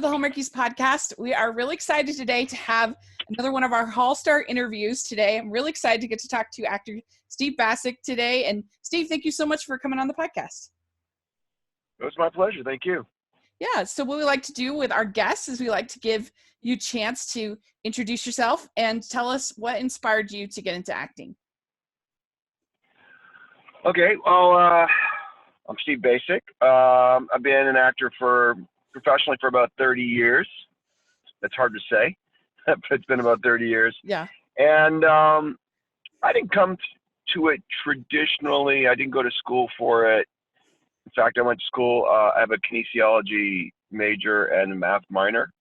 the Hallmarkies podcast. We are really excited today to have another one of our Hall Star interviews today. I'm really excited to get to talk to actor Steve Bacic today. And Steve, thank you so much for coming on the podcast. It was my pleasure. Thank you. Yeah, so what we like to do with our guests is we like to give you a chance to introduce yourself and tell us what inspired you to get into acting. Okay, well, I'm Steve Bacic. I've been an actor professionally for about 30 years. That's hard to say, but it's been about 30 years. Yeah. And I didn't come to it traditionally. I didn't go to school for it. In fact, I went to school. I have a kinesiology major and a math minor.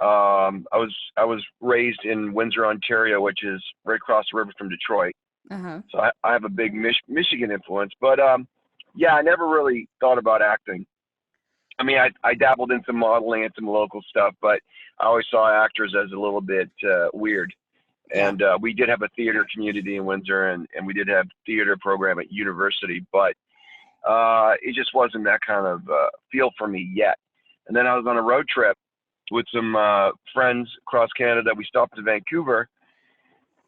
I was raised in Windsor, Ontario, which is right across the river from Detroit. Uh-huh. So I have a big Michigan influence. But yeah, I never really thought about acting. I mean, I dabbled in some modeling and some local stuff, but I always saw actors as a little bit weird. And we did have a theater community in Windsor, and we did have theater program at university, but it just wasn't that kind of feel for me yet. And then I was on a road trip with some friends across Canada. We stopped in Vancouver,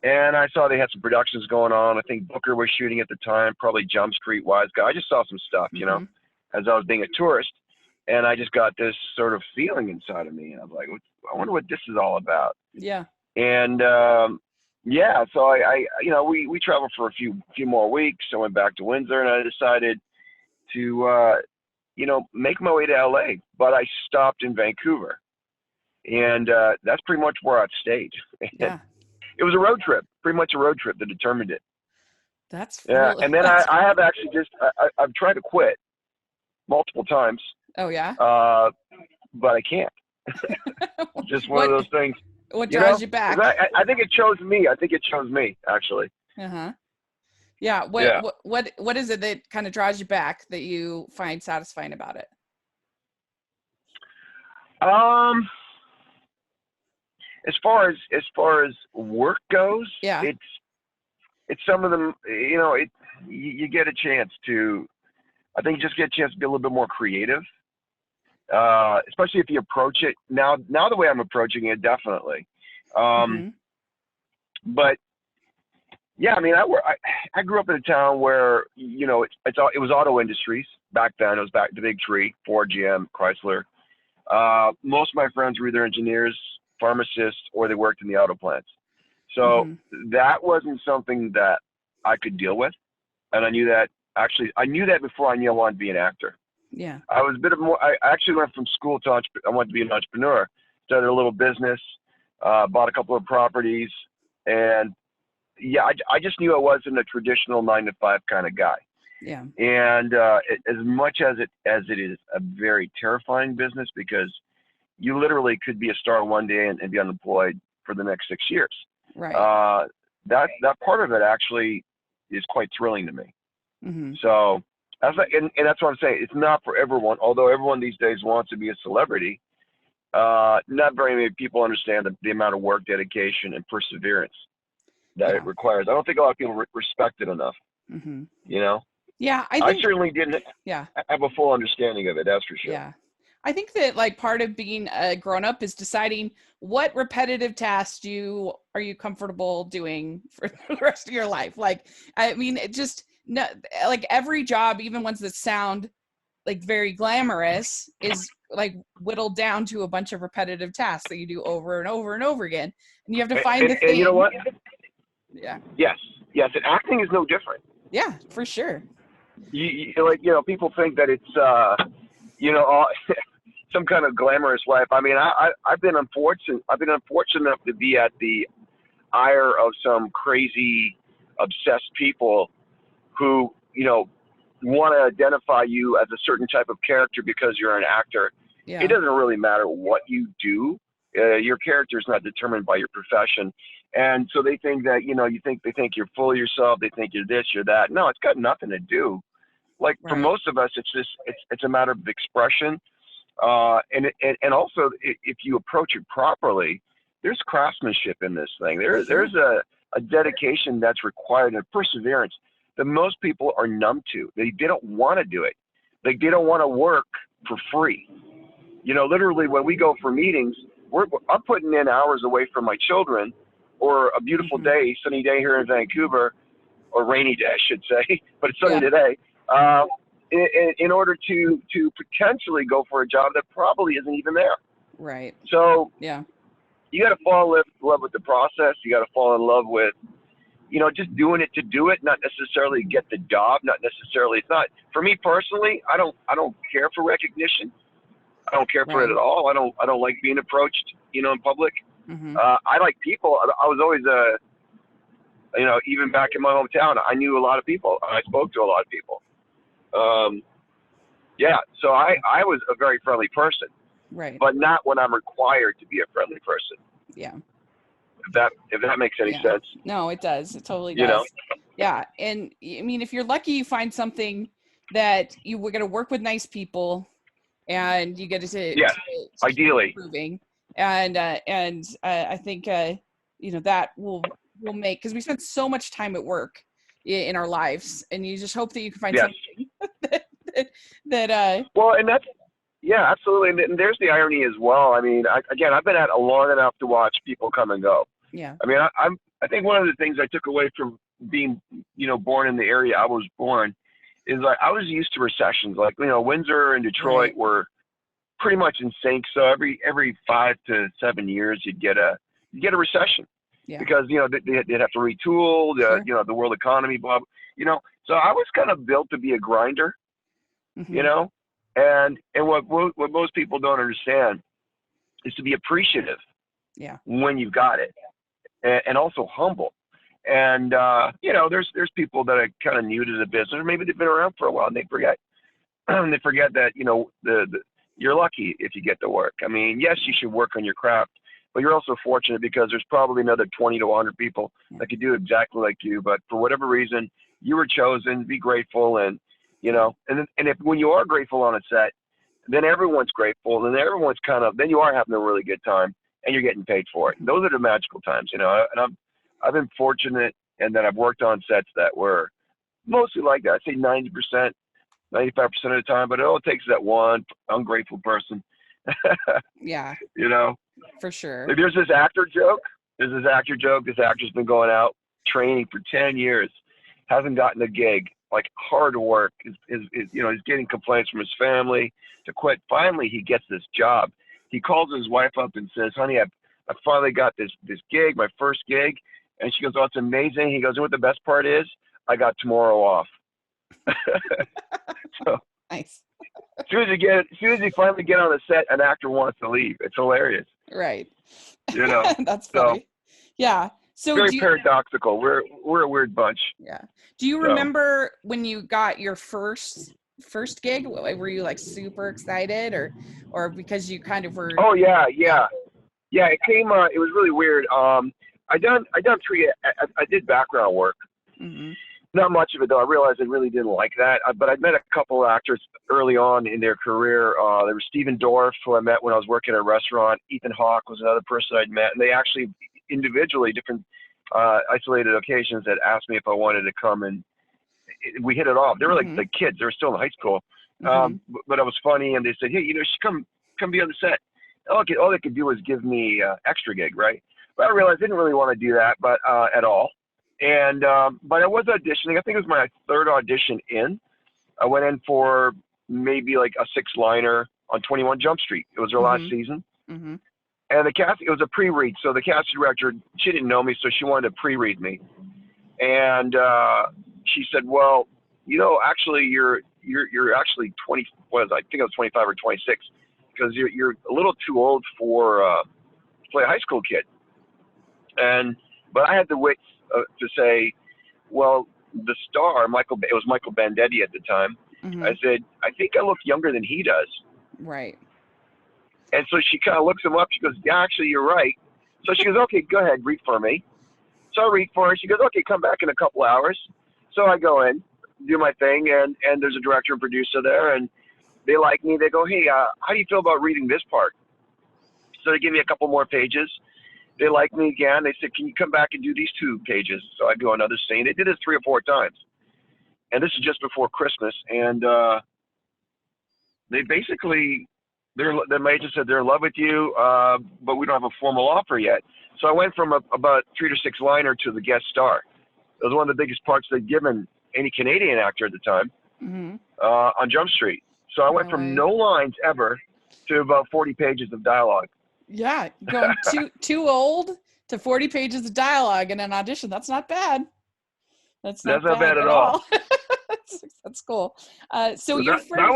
and I saw they had some productions going on. I think Booker was shooting at the time, probably Jump Street, Wise Guy. I just saw some stuff, you know, as I was being a tourist. And I just got this sort of feeling inside of me. And I was like, I wonder what this is all about. Yeah. And yeah, so I we traveled for a few more weeks. I went back to Windsor, and I decided to, make my way to LA, but I stopped in Vancouver, and that's pretty much where I've stayed. Yeah. It was a road trip, pretty much a road trip that determined it. That's really, and then I have actually I've tried to quit multiple times. Oh yeah. But I can't. Just one of those things. What drives you back? I think it chose me. I think it chose me, actually. Uh-huh. Yeah. What is it that kind of draws you back that you find satisfying about it? As far as work goes, yeah, it's some of them, you get a chance to, I think you just get a chance to be a little bit more creative. Especially if you approach it now the way I'm approaching it, definitely. But yeah, I mean, I grew up in a town where, it was auto industries back then. It was back the big three, Ford, GM, Chrysler. Most of my friends were either engineers, pharmacists, or they worked in the auto plants. So that wasn't something that I could deal with. And I knew that before I knew I wanted to be an actor. Yeah. I was a bit of more, I actually went from school to, I wanted to be an entrepreneur, started a little business, bought a couple of properties, and yeah, I just knew I wasn't a traditional 9-to-5 kind of guy. Yeah. And as much as it is a very terrifying business, because you literally could be a star one day and be unemployed for the next 6 years. Right. That part of it actually is quite thrilling to me. So, and that's what I'm saying. It's not for everyone, although everyone these days wants to be a celebrity. Not very many people understand the amount of work, dedication, and perseverance that it requires. I don't think a lot of people respect it enough. Yeah, I certainly didn't have a full understanding of it, that's for sure. Yeah. I think that like part of being a grown-up is deciding what repetitive tasks are you comfortable doing for the rest of your life. Like, I mean, it just, no, like every job, even ones that sound like very glamorous, is like whittled down to a bunch of repetitive tasks that you do over and over and over again. And you have to find the thing. And you know what? Yeah. Yes. And acting is no different. Yeah, for sure. People think that it's, some kind of glamorous life. I mean, I've been unfortunate enough to be at the ire of some crazy, obsessed people who, want to identify you as a certain type of character because you're an actor. Yeah. It doesn't really matter what you do. Your character is not determined by your profession. And so they think that, they think you're full of yourself. They think you're this, you're that. No, it's got nothing to do. Like for most of us, it's a matter of expression. And also if you approach it properly, there's craftsmanship in this thing. There's a dedication that's required, and perseverance that most people are numb to. They don't want to do it. Like they don't want to work for free. You know, literally when we go for meetings, I'm putting in hours away from my children, or a beautiful day, sunny day here in Vancouver, or rainy day, I should say, but it's sunny today. In order to potentially go for a job that probably isn't even there. Right. So yeah, you got to fall in love with the process. You got to fall in love with, you know, just doing it to do it, not necessarily get the job, not necessarily. It's not for me personally. I don't care for recognition. I don't care for it at all. I don't like being approached, you know, in public. I like people. I was always you know, even back in my hometown, I knew a lot of people. I spoke to a lot of people. Yeah, so I was a very friendly person, right, but not when I'm required to be a friendly person. Yeah. If that makes any sense. No, it does. It totally does. You know? Yeah, and I mean, if you're lucky, you find something that you were going to work with nice people, and you get to ideally improving, and I think you know, that will make, because we spend so much time at work in our lives, and you just hope that you can find something that well, and that's absolutely, and there's the irony as well. I mean, I've been at it long enough to watch people come and go. I mean, I think one of the things I took away from being, you know, born in the area I was born is, like, I was used to recessions. Like, you know, Windsor and Detroit were pretty much in sync. So every 5 to 7 years you'd get a recession. Because, you know, they'd have to retool, you know, the world economy, blah, you know. So I was kind of built to be a grinder, you know, and what most people don't understand is to be appreciative when you've got it, and also humble. And, you know, there's people that are kind of new to the business, or maybe they've been around for a while, and they forget that, you know, you're lucky if you get the work. I mean, yes, you should work on your craft, but you're also fortunate because there's probably another 20 to 100 people that could do exactly like you. But for whatever reason, you were chosen. Be grateful, and, you know, and if when you are grateful on a set, then everyone's grateful, and everyone's then you are having a really good time, and you're getting paid for it. And those are the magical times, you know. And I've been fortunate in that I've worked on sets that were mostly like that. I'd say 90%, 95% of the time, but it all takes that one ungrateful person. You know, for sure. Like, there's this actor joke. This actor's been going out training for 10 years, hasn't gotten a gig, like hard work. Is you know, he's getting complaints from his family to quit. Finally, he gets this job. He calls his wife up and says, "Honey, I finally got this gig, my first gig." And she goes, "Oh, it's amazing." He goes, "You know what the best part is? I got tomorrow off." So nice. As soon as you finally get on the set, an actor wants to leave. It's hilarious. Right. You know. That's funny. Yeah. So very paradoxical. We're a weird bunch. Yeah. Do you remember when you got your first gig? Were you like super excited, or because you kind of were? Oh yeah. It came. It was really weird. I did background work. Not much of it, though. I realized I really didn't like that. But I met a couple of actors early on in their career. There was Steven Dorff, who I met when I was working at a restaurant. Ethan Hawke was another person I'd met. And they actually individually, different isolated occasions, that asked me if I wanted to come. And we hit it off. They were like kids. They were still in high school. But it was funny. And they said, "Hey, you know, you should come be on the set." All they could do was give me extra gig, right? But I realized I didn't really want to do that, but at all. And but I was auditioning. I think it was my third audition in. I went in for maybe like a 6-liner on 21 Jump Street. It was her last season. And the cast, it was a pre-read. So the casting director, she didn't know me, so she wanted to pre-read me. And she said, "Well, you know, actually, you're actually 20. I think I was 25 or 26, because you're a little too old for to play a high school kid." But I had the wits to say, well, the star, it was Michael Bandetti at the time. I said, "I think I look younger than he does." Right. And so she kind of looks him up. She goes, "Yeah, actually, you're right." So she goes, "Okay, go ahead, read for me." So I read for her. She goes, "Okay, come back in a couple hours." So I go in, do my thing, and there's a director and producer there, and they like me. They go, "Hey, how do you feel about reading this part?" So they give me a couple more pages. They liked me again. They said, "Can you come back and do these 2 pages?" So I do another scene. They did this 3 or 4 times. And this is just before Christmas. And they basically my agent said they're in love with you, but we don't have a formal offer yet. So I went from about 3 to 6 liner to the guest star. It was one of the biggest parts they'd given any Canadian actor at the time, on Jump Street. So I went from no lines ever to about 40 pages of dialogue. Yeah, going too old to 40 pages of dialogue in an audition. That's not bad. That's not bad at all. That's cool. So your first... that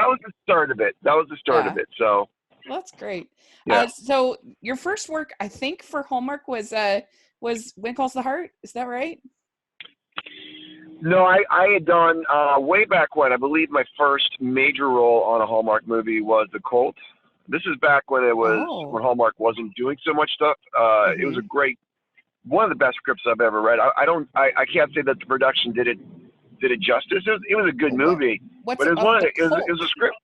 was the start of it. That was the start of it. So that's great. Yeah. So your first work, I think, for Hallmark was When Calls the Heart. Is that right? No, I had done way back when. I believe my first major role on a Hallmark movie was The Cult. This is back when it was when Hallmark wasn't doing so much stuff. It was one of the best scripts I've ever read. I can't say that the production did it justice. It was a good movie, but it was a script.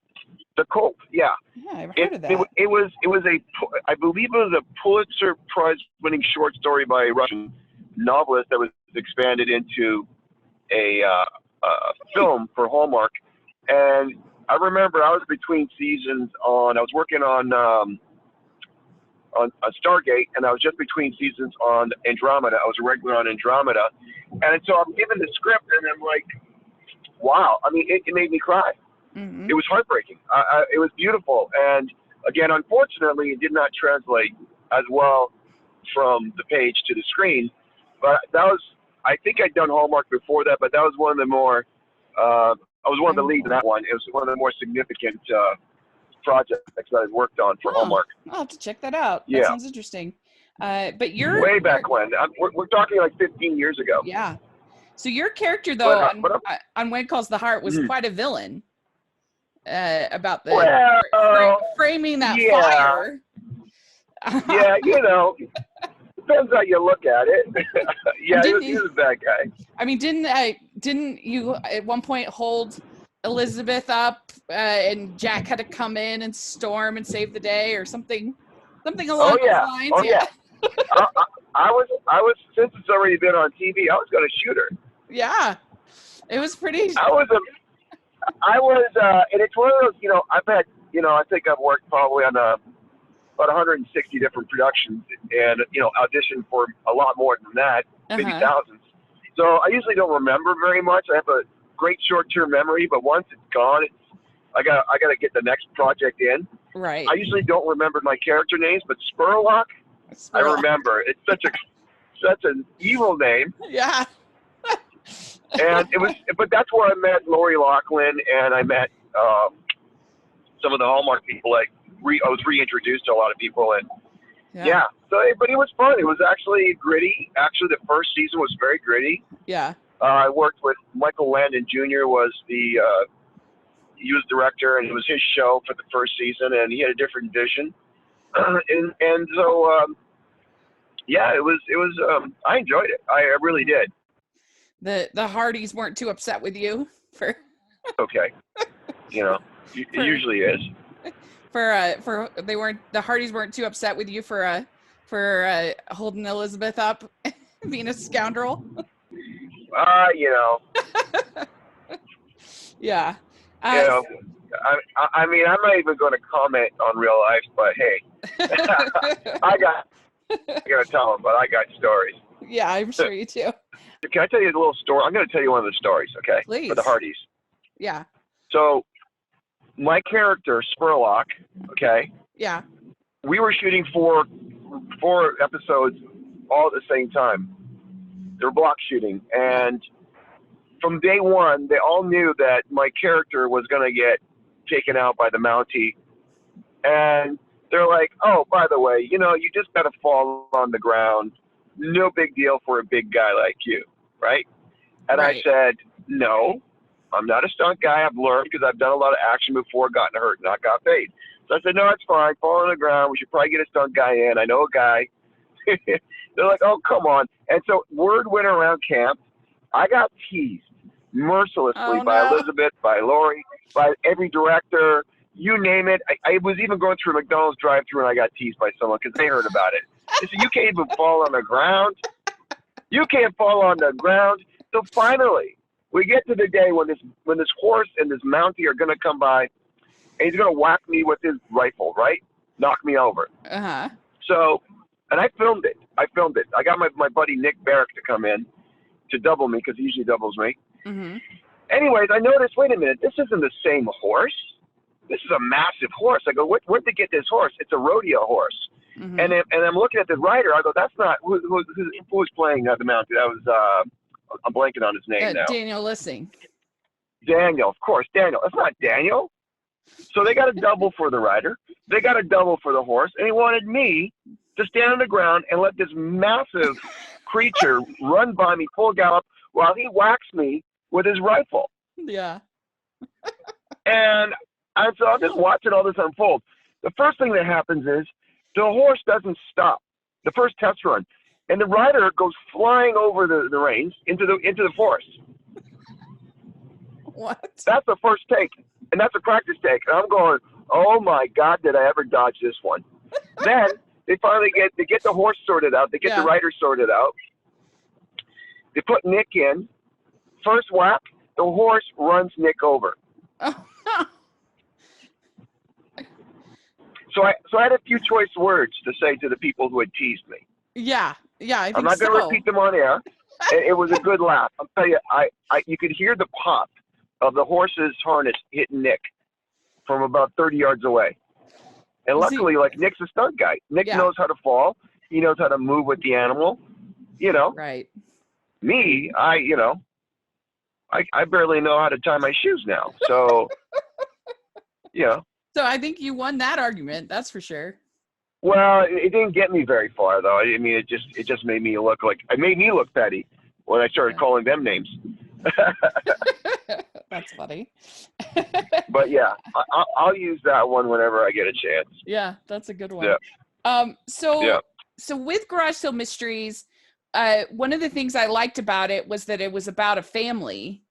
The Cult, yeah. Yeah, I've heard of that. It was I believe it was a Pulitzer Prize winning short story by a Russian novelist that was expanded into a film for Hallmark. And I remember I was between seasons I was working on Stargate, and I was just between seasons on Andromeda. I was a regular on Andromeda. And so I'm given the script, and I'm like, wow. I mean, it made me cry. It was heartbreaking. It was beautiful. And again, unfortunately, it did not translate as well from the page to the screen. But I think I'd done Hallmark before that, but that was one of the more, I was one of the leads in that one. It was one of the more significant projects that I worked on for Hallmark. I'll have to check that out. That sounds interesting. But you're... Way back when. We're talking like 15 years ago. Yeah. So your character, though, on When Calls the Heart was quite a villain. About the framing that fire. Yeah, depends how you look at it. Yeah, he was a bad guy. I mean, didn't you at one point hold Elizabeth up, and Jack had to come in and storm and save the day, or something along those lines? Oh yeah. I was since it's already been on TV, I was going to shoot her. Yeah, it was pretty. And it's one of those, I've had, I think I've worked probably on about 160 different productions and, auditioned for a lot more than that, maybe thousands. So I usually don't remember very much. I have a great short-term memory, but once it's gone, I got to get the next project in. Right. I usually don't remember my character names, but Spurlock, I remember. It's such an evil name. Yeah. And but that's where I met Lori Loughlin, and I met some of the Hallmark people. I was reintroduced to a lot of people, and but it was fun. It was actually gritty. Actually, the first season was very gritty. Yeah. I worked with Michael Landon Jr. He was director, and it was his show for the first season, and he had a different vision. and so it was. I enjoyed it. I really did. The Hardys weren't too upset with you for. Okay, it usually is. The Hardys weren't too upset with you for holding Elizabeth up, being a scoundrel. Yeah. I mean, I'm not even going to comment on real life, but hey, I got to tell them, but I got stories. Yeah, I'm sure you do. Can I tell you a little story? I'm going to tell you one of the stories, okay? Please. For the Hardys. Yeah. So, my character, Spurlock, okay? Yeah. We were shooting four episodes all at the same time. They were block shooting. And from day one, they all knew that my character was going to get taken out by the Mountie. And they're like, oh, by the way, you just got to fall on the ground. No big deal for a big guy like you, right? And I said, no, I'm not a stunt guy. I've learned because I've done a lot of action before, gotten hurt, not got paid. So I said, no, it's fine. Fall on the ground. We should probably get a stunt guy in. I know a guy. They're like, oh, come on. And so word went around camp. I got teased mercilessly by Elizabeth, by Lori, by every director, you name it. I was even going through a McDonald's drive-thru and I got teased by someone because they heard about it. They said, you can't even fall on the ground. You can't fall on the ground. So finally, we get to the day when this horse and this Mountie are going to come by, and he's going to whack me with his rifle, right? Knock me over. Uh-huh. So, and I filmed it. I got my buddy Nick Bacic to come in to double me because he usually doubles me. Mm-hmm. Anyways, I noticed, wait a minute, this isn't the same horse. This is a massive horse. I go, where'd they get this horse? It's a rodeo horse. Mm-hmm. And I'm looking at the rider. I go, that's not, who was playing the mount? That was, I'm blanking on his name now. Daniel Lissing. Daniel, of course, Daniel. It's not Daniel. So they got a double for the rider. They got a double for the horse. And he wanted me to stand on the ground and let this massive creature run by me full gallop while he whacks me with his rifle. Yeah. And so I'm just watching all this unfold. The first thing that happens is the horse doesn't stop. The first test run. And the rider goes flying over the reins into the forest. What? That's the first take. And that's a practice take. And I'm going, oh my God, did I ever dodge this one? Then they finally get the horse sorted out. They get the rider sorted out. They put Nick in. First whack, the horse runs Nick over. Oh. So I had a few choice words to say to the people who had teased me. Yeah. Yeah, I think I'm not going to repeat them on air. It was a good laugh. I'll tell you, you could hear the pop of the horse's harness hitting Nick from about 30 yards away. And luckily, like, Nick's a stunt guy. Nick knows how to fall. He knows how to move with the animal. You know. Right. Me, I barely know how to tie my shoes now. So, yeah. So I think you won that argument. That's for sure. Well, it didn't get me very far, though. I mean, it just made me look petty when I started calling them names. That's funny. But yeah, I'll use that one whenever I get a chance. Yeah, that's a good one. Yeah. So with Garage Sale Mysteries, one of the things I liked about it was that it was about a family,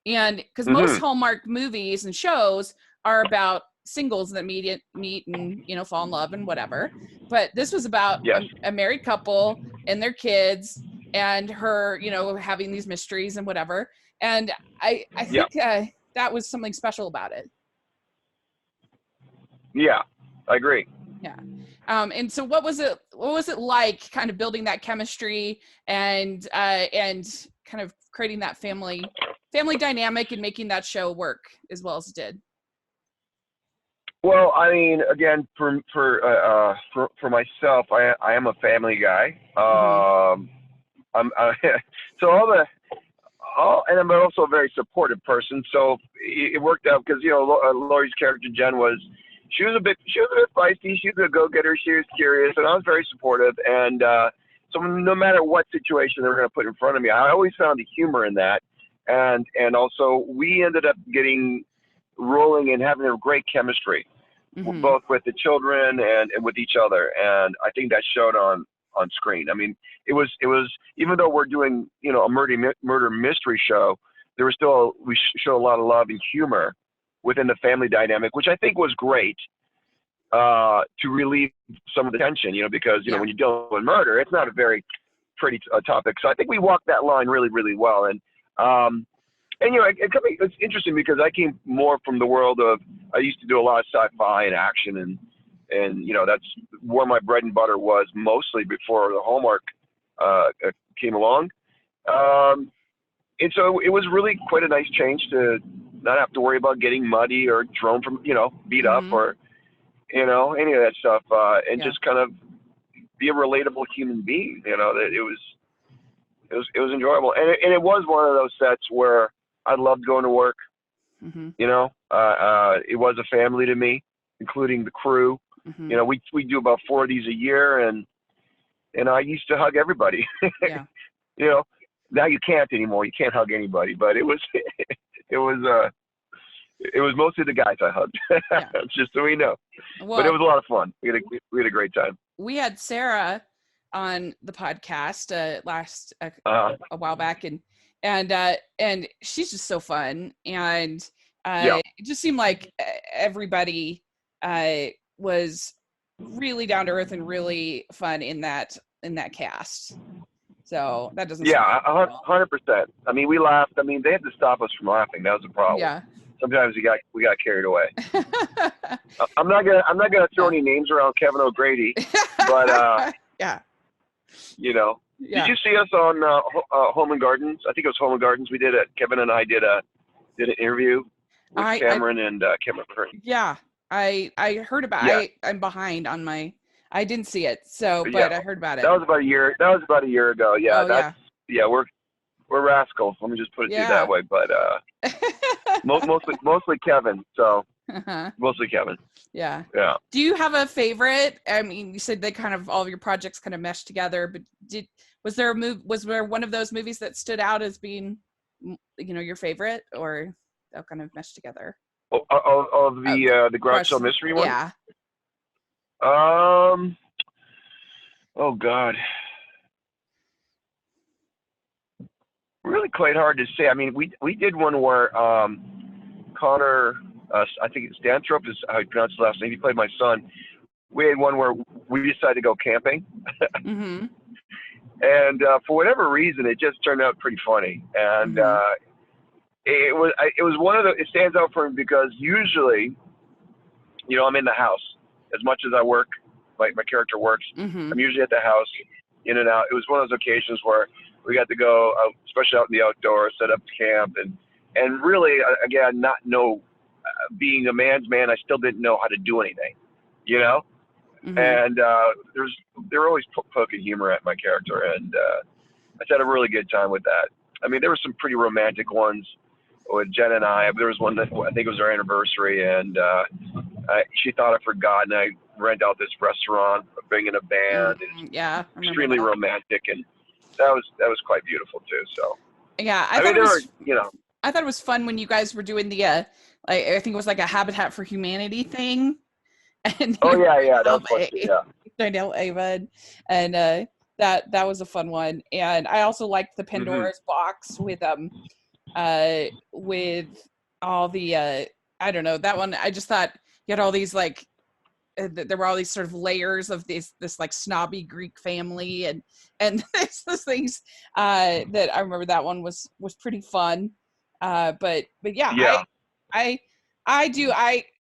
and because most Hallmark movies and shows are about singles that meet and fall in love and whatever, but this was about a married couple and their kids and her having these mysteries and whatever, and I think that was something special about it. I agree. And so what was it like kind of building that chemistry and kind of creating that family dynamic and making that show work as well as it did? Well, I mean, again, for myself, I am a family guy. And I'm also a very supportive person. So it worked out because Laurie's character Jen she was a bit feisty. She was a go-getter. She was curious, and I was very supportive. And so no matter what situation they were going to put in front of me, I always found the humor in that. And also we ended up getting rolling and having a great chemistry, both with the children and with each other. And I think that showed on screen. I mean, it was even though we're doing a murder mystery show, we showed a lot of love and humor within the family dynamic, which I think was great to relieve some of the tension. Because when you're dealing with murder, it's not a very pretty topic. So I think we walked that line really, really well. And it's interesting because I came more from the world of, I used to do a lot of sci-fi and action, and that's where my bread and butter was mostly before the Hallmark came along. And so it was really quite a nice change to not have to worry about getting muddy or thrown from, beat up or, any of that stuff, and just kind of be a relatable human being. It was enjoyable, and it was one of those sets where I loved going to work. It was a family to me, including the crew. We do about 4 of these a year, and I used to hug everybody. Now you can't anymore. You can't hug anybody, but it was mostly the guys I hugged. Just so we know. Well, but it was a lot of fun. We had a great time. We had Sarah on the podcast a while back, and she's just so fun, and it just seemed like everybody was really down to earth and really fun in that cast. So that doesn't. 100%. I mean, we laughed. I mean, they had to stop us from laughing. That was the problem. sometimes we got carried away. I'm not gonna throw any names around Kevin O'Grady, but yeah. you know, Yeah. did you see us on Home and Gardens? I think it was Home and Gardens. We did it. Kevin and I did an interview with Cameron and Cameron. Yeah, I heard about. Yeah. I'm behind on my. I didn't see it, so but I heard about it. That was about a year. That was about a year ago. Yeah. Oh, yeah. We're rascals. Let me just put it to you that way. But mostly Kevin. So mostly Kevin. Yeah. Yeah. Do you have a favorite? I mean, you said they kind of all of your projects kind of meshed together, but was there one of those movies that stood out as being, your favorite, or that kind of meshed together? Of the Garage Sale Mystery one? Yeah. Oh God. Really quite hard to say. I mean, we did one where Connor, I think it's Danthrope is how you pronounce his last name. He played my son. We had one where we decided to go camping, mm-hmm. and for whatever reason, it just turned out pretty funny. And it was one of the. It stands out for me because usually, I'm in the house as much as I work. My character works. Mm-hmm. I'm usually at the house, in and out. It was one of those occasions where we got to go, especially out in the outdoors, set up camp, and really, again, not know, being a man's man, I still didn't know how to do anything, Mm-hmm. And they were always poking humor at my character, and I had a really good time with that. I mean, there were some pretty romantic ones with Jen and I. There was one that I think it was our anniversary, and she thought I forgot, and I rent out this restaurant, bring in a band. Yeah, extremely romantic, and that was quite beautiful too. So yeah, I thought it was fun when you guys were doing the I think it was like a Habitat for Humanity thing. And that was fun too, yeah. Danielle Ava, and that was a fun one. And I also liked the Pandora's box with all the I don't know, that one. I just thought you had all these there were all these sort of layers of this like snobby Greek family, and those things that I remember. That one was pretty fun. But yeah. I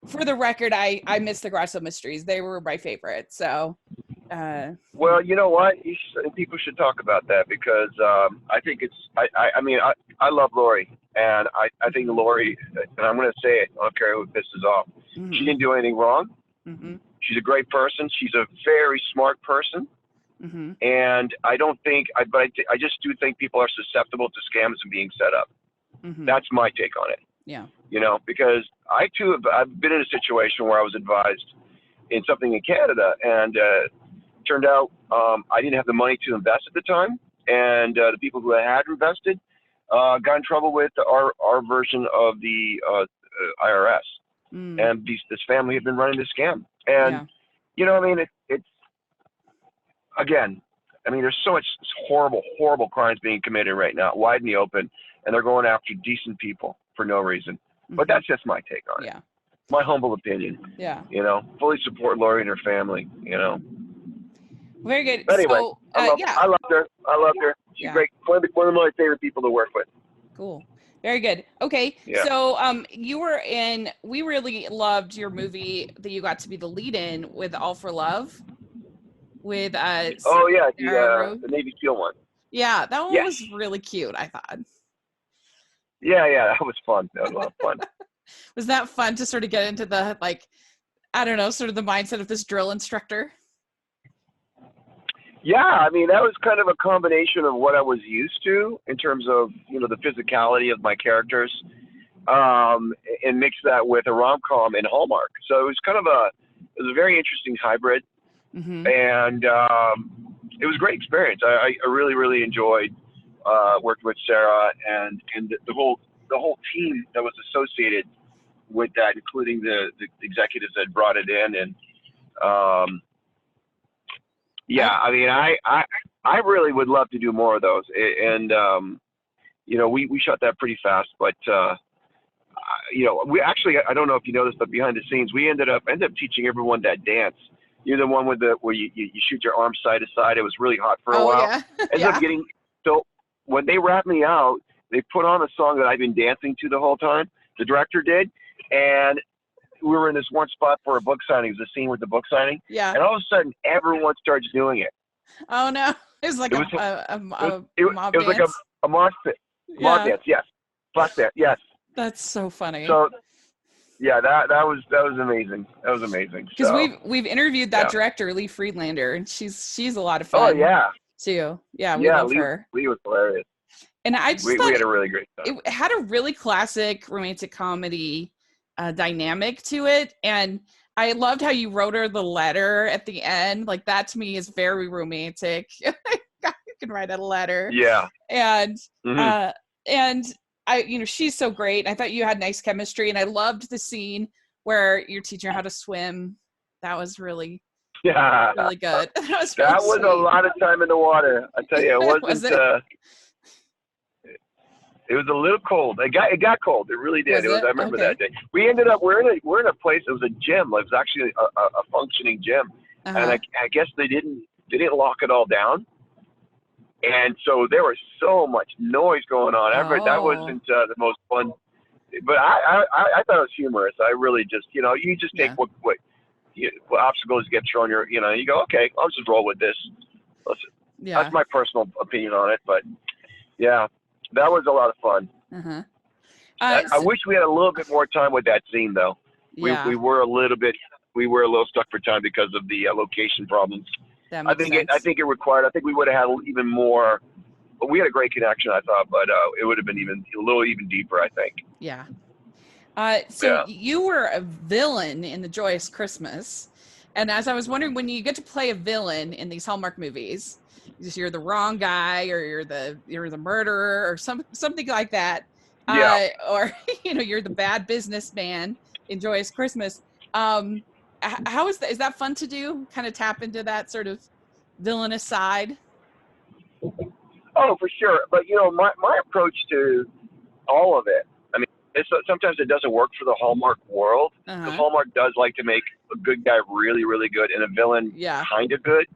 for the record, I miss the Garage Sale Mysteries. They were my favorite. So well, you know what, people should talk about that, because I think it's I love Lori, and I think Lori, and I'm going to say it, I don't care who pisses off, she didn't do anything wrong. She's a great person. She's a very smart person. And I don't think, but I just do think people are susceptible to scams and being set up. That's my take on it. Yeah. Because I too I've been in a situation where I was advised in something in Canada, and turned out I didn't have the money to invest at the time, and the people who had invested got in trouble with our version of the IRS. And this family had been running this scam, and it's again, there's so much horrible crimes being committed right now, wide in the open, and they're going after decent people for no reason. But that's just my take on it. Yeah. My humble opinion. Yeah. Fully support Lori and her family. Very good. But anyway, so, I loved her. She's great. One of my favorite people to work with. Cool. Very good. Okay. Yeah. So we really loved your movie that you got to be the lead in with All for Love with the Navy SEAL one. Yeah, that one was really cute, I thought. Yeah, that was fun. That was a lot of fun. Was that fun to sort of get into the sort of the mindset of this drill instructor? Yeah, that was kind of a combination of what I was used to in terms of, the physicality of my characters, and mix that with a rom-com in Hallmark. So it was kind of a very interesting hybrid, and it was a great experience. I really, really enjoyed working with Sarah and the whole team that was associated with that, including the executives that brought it in, and I really would love to do more of those. And we shot that pretty fast, but we actually, I don't know if you know this, but behind the scenes, we ended up teaching everyone that dance. You're the one where you shoot your arms side to side. It was really hot for a while. So when they wrapped me out, they put on a song that I've been dancing to the whole time. the director did, and we were in this one spot for a book signing. It was a scene with the book signing, Yeah. and all of a sudden, everyone starts doing it. Oh no, it's like It was a mob it was like dance. a mosh pit, mosh Yeah, dance, yes, flash dance, yes. that's so funny. So yeah, that was amazing. That was amazing. Because So we've interviewed that yeah. director, Lee Friedlander, and she's a lot of Oh fun yeah, too. Yeah, we yeah. love her. Lee was hilarious. And I just thought We had a really great time. it had a really classic romantic comedy dynamic to it, and I loved how you wrote her the letter at the end. Like that to me is very romantic. You can write a letter. Yeah. And Mm-hmm. and I, she's so great. I thought you had nice chemistry, and I loved the scene where you're teaching her how to swim. That was really really good. That was really that was sweet. a lot of time in the water. I tell you, it wasn't. Was it? It was a little cold. It got cold. It really did. Was it? I remember Okay. that day. We ended up we're in a place. It was a gym. It was actually a functioning gym, Uh-huh. and I guess they didn't lock it all down, and so there was so much noise going on. That wasn't the most fun. But I thought it was humorous. I really just you just take what obstacles get thrown your you go, okay, I'll just roll with this. Listen, that's my personal opinion on it, but yeah. That was a lot of fun. Uh-huh. I wish we had a little bit more time with that scene, though. Yeah. We were a little stuck for time because of the location problems. That makes sense. I think it required. I think we would have had even more. But we had a great connection, I thought, but it would have been a little deeper, I think. Yeah. So you were a villain in The Joyous Christmas, and as I was wondering, when you get to play a villain in these Hallmark movies, you're the wrong guy, or you're the murderer, or something like that. Or you're the bad businessman in Joyous Christmas. How is that? Is that fun to do? Kind of tap into that sort of villainous side? Oh, for sure. But my approach to all of it. I mean, sometimes it doesn't work for the Hallmark world. Because Hallmark does like to make a good guy really, really good and a villain kind of good.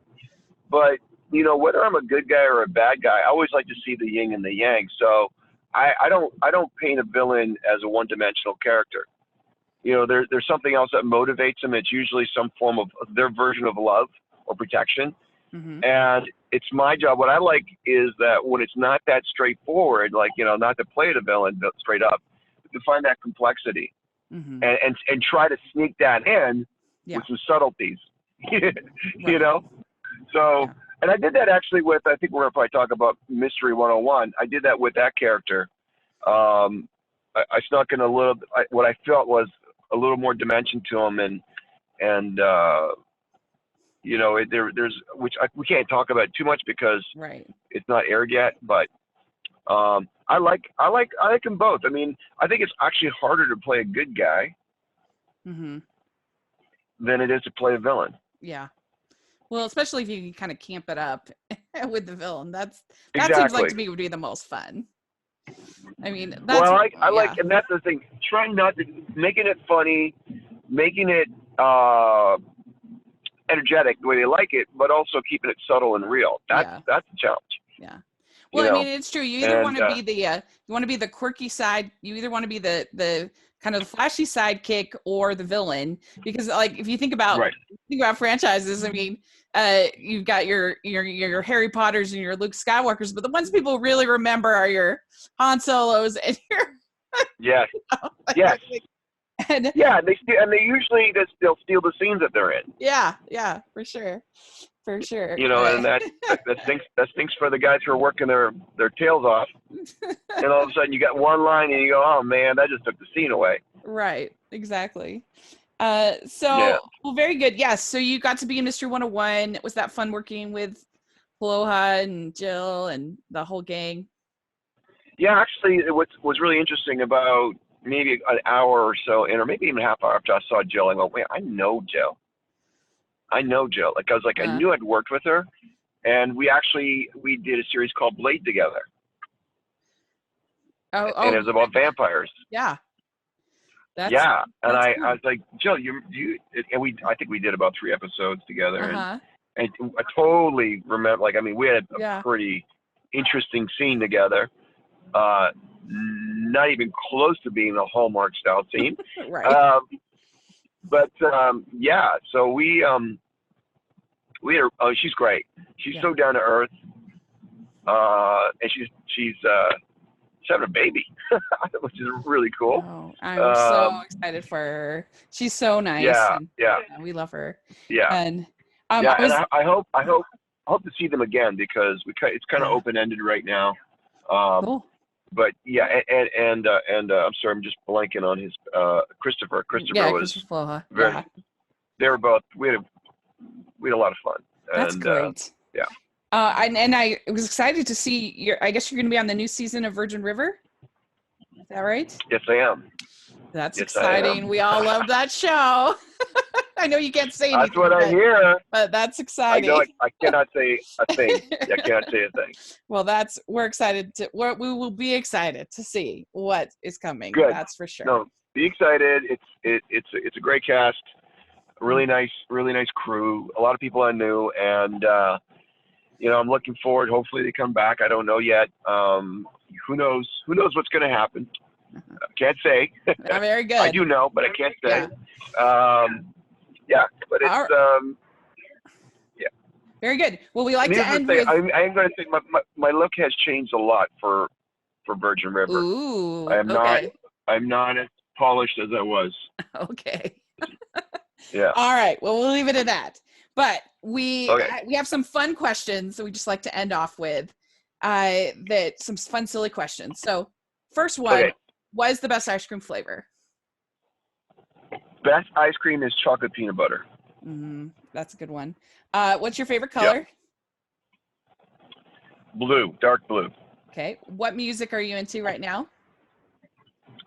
But whether I'm a good guy or a bad guy, I always like to see the yin and the yang. So I don't paint a villain as a one-dimensional character. There's something else that motivates them. It's usually some form of their version of love or protection. Mm-hmm. And it's my job. What I like is that when it's not that straightforward, like, not to play the villain straight up, but to find that complexity and try to sneak that in with some subtleties, So, and I did that actually with, I think we're going to probably talk about Mystery 101. I did that with that character. I snuck in what I felt was a little more dimension to him, and there's we can't talk about too much because it's not aired yet. But I like them both. I mean, I think it's actually harder to play a good guy than it is to play a villain. Yeah. Well, especially if you can kind of camp it up with the villain. That exactly. seems like to me would be the most fun. I mean, I like, and that's the thing. Trying not to making it funny, making it energetic the way they like it, but also keeping it subtle and real. That's the challenge. Yeah. Well, I mean, it's true. You either want to be the quirky side. You either want to be the kind of the flashy sidekick or the villain, because like if you think about franchises, I mean, you've got your Harry Potters and your Luke Skywalkers, but the ones people really remember are your Han Solos and your yes. And they usually they'll steal the scenes that they're in. Yeah, for sure. And that stinks for the guys who are working their tails off. And all of a sudden you got one line and you go, oh man, that just took the scene away. Right, exactly. Well, very good. Yes, so you got to be in Mystery 101. Was that fun working with Aloha and Jill and the whole gang? Yeah, actually, what was really interesting about maybe an hour or so in, or maybe even a half hour after I saw Jill, I go, wait, I know Jill. Like I was like, I knew I'd worked with her, and we did a series called Blade together. And it was about vampires. Yeah. And I was like, Jill, I think we did about 3 episodes together, and I totally remember. Like, I mean, we had a pretty interesting scene together. not even close to being a Hallmark style team. Right. Yeah, so we had she's great. She's so down to earth, and she's having a baby, which is really cool. Oh, I'm so excited for her. She's so nice. Yeah, and, we love her. Yeah, And I hope to see them again, because it's kind of open ended right now. Cool. But yeah, and I'm sorry, I'm just blanking on his Christopher. Christopher was very. They were both. We had a lot of fun. That's great. Yeah. And I was excited to see I guess you're going to be on the new season of Virgin River. Is that right? Yes, I am. That's exciting. We all love that show. I know you can't say anything. That's what I hear. But that's exciting. I know I cannot say a thing. I cannot say a thing. Well, we're excited we will be excited to see what is coming. Good. That's for sure. No, be excited. It's a great cast. Really nice crew. A lot of people I knew, and I'm looking forward. Hopefully they come back. I don't know yet. Who knows what's going to happen? Can't say. Very good. I do know, but I can't say. But it's very good. Well, we like to end with. I'm going to say my look has changed a lot for Virgin River. Ooh, I'm not as polished as I was. Okay. Yeah. All right. Well, we'll leave it at that. But we have some fun questions that we just like to end off with. Some fun, silly questions. So, first one, what is the best ice cream flavor? Best ice cream is chocolate peanut butter. That's a good one. What's your favorite color? Blue, dark blue. Okay. What music are you into right now?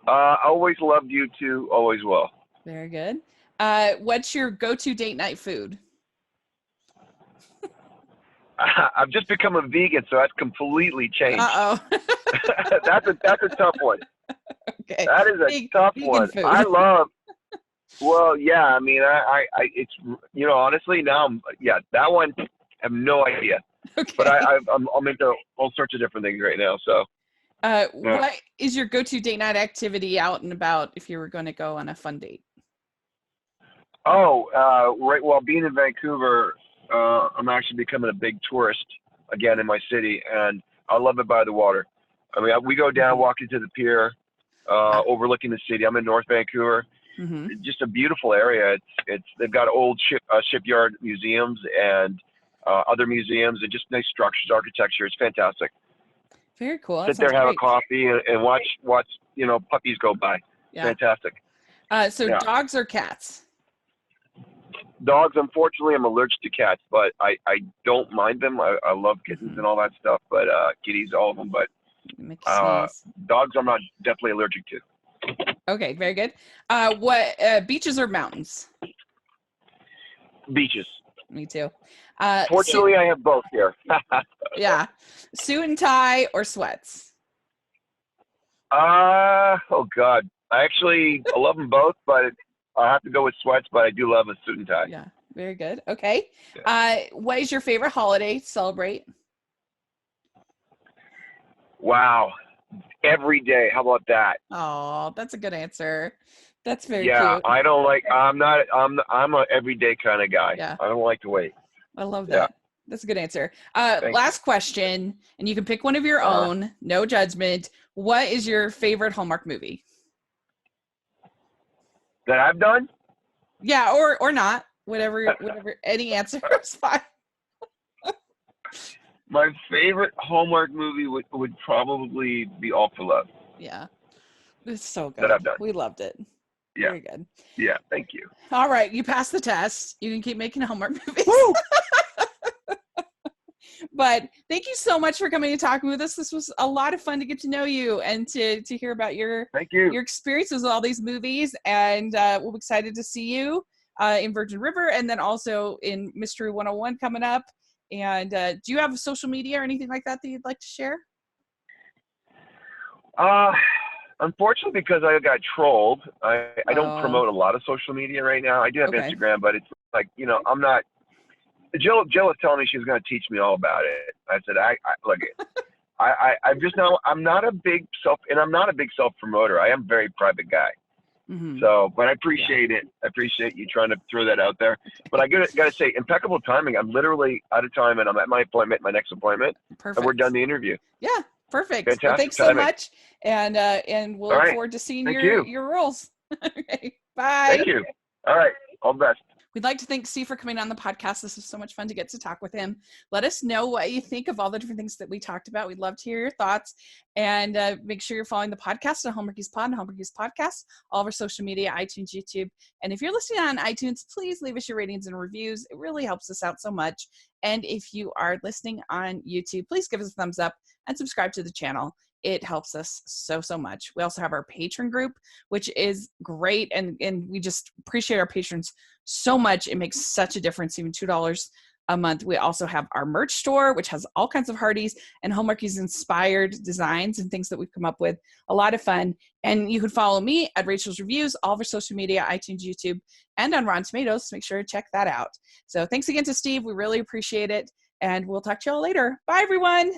Always loved U2, always will. Very good. What's your go-to date night food? I've just become a vegan, so that's completely changed. That's a tough one. Okay. That is a tough one. Food. I love. Well, yeah. I mean, it's honestly now, that one I have no idea. Okay. But I'm into all sorts of different things right now. So. What is your go-to date night activity out and about if you were going to go on a fun date? Right. Well, being in Vancouver, I'm actually becoming a big tourist again in my city, and I love it by the water. I mean, we go down, walk into the pier, overlooking the city. I'm in North Vancouver. Just a beautiful area. They've got old shipyard museums and other museums, and just nice structures, architecture. It's fantastic. Very cool. Sit there, have a coffee, and watch puppies go by. Yeah. Fantastic. Dogs or cats? Dogs, unfortunately, I'm allergic to cats, but I don't mind them. I love kittens and all that stuff, but kitties, all of them. But dogs, I'm not definitely allergic to. Okay, very good. What beaches or mountains? Beaches. Me too. Fortunately, I have both here. Yeah. Suit and tie or sweats? Oh God. I love them both, but I have to go with sweats, but I do love a suit and tie. Yeah. Very good. Okay. Yeah. What is your favorite holiday to celebrate? Wow. Every day. How about that? Oh, that's a good answer. That's very cute. Yeah, I'm a everyday kind of guy. Yeah. I don't like to wait. I love that. Yeah. That's a good answer. Last question, and you can pick one of your own, no judgment. What is your favorite Hallmark movie? That I've done? Yeah, or not. Whatever, any answer is fine. My favorite Hallmark movie would probably be All for Love. Yeah. It's so good. That I've done. We loved it. Yeah. Very good. Yeah, thank you. All right, you passed the test. You can keep making Hallmark movies. Woo! But thank you so much for coming and talking with us. This was a lot of fun to get to know you and to hear about your experiences with all these movies. And we're excited to see you in Virgin River, and then also in Mystery 101 coming up. And do you have social media or anything like that you'd like to share? Unfortunately, because I got trolled, I don't promote a lot of social media right now. I do have Instagram, but it's like, I'm not. Jill was telling me she was going to teach me all about it. I said, look, I'm just not, I'm not a big self promoter. I am a very private guy. Mm-hmm. So, but I appreciate it. I appreciate you trying to throw that out there. But I gotta say, impeccable timing. I'm literally out of time, and I'm at my next appointment, Perfect. and we're done the interview. Yeah, perfect. Fantastic Well, thanks timing. so much, and we'll look forward to seeing your roles. Okay, bye. Thank you. All right, all the best. We'd like to thank Steve for coming on the podcast. This was so much fun to get to talk with him. Let us know what you think of all the different things that we talked about. We'd love to hear your thoughts. And make sure you're following the podcast on Hallmarkies Pod and Hallmarkies Podcast, all of our social media, iTunes, YouTube. And if you're listening on iTunes, please leave us your ratings and reviews. It really helps us out so much. And if you are listening on YouTube, please give us a thumbs up and subscribe to the channel. It helps us so much. We also have our patron group, which is great. And we just appreciate our patrons so much. It makes such a difference, even $2 a month. We also have our merch store, which has all kinds of Hardee's and Hallmarkies inspired designs and things that we've come up with. A lot of fun. And you can follow me at Rachel's Reviews, all of our social media, iTunes, YouTube, and on Rotten Tomatoes. Make sure to check that out. So thanks again to Steve. We really appreciate it. And we'll talk to y'all later. Bye, everyone.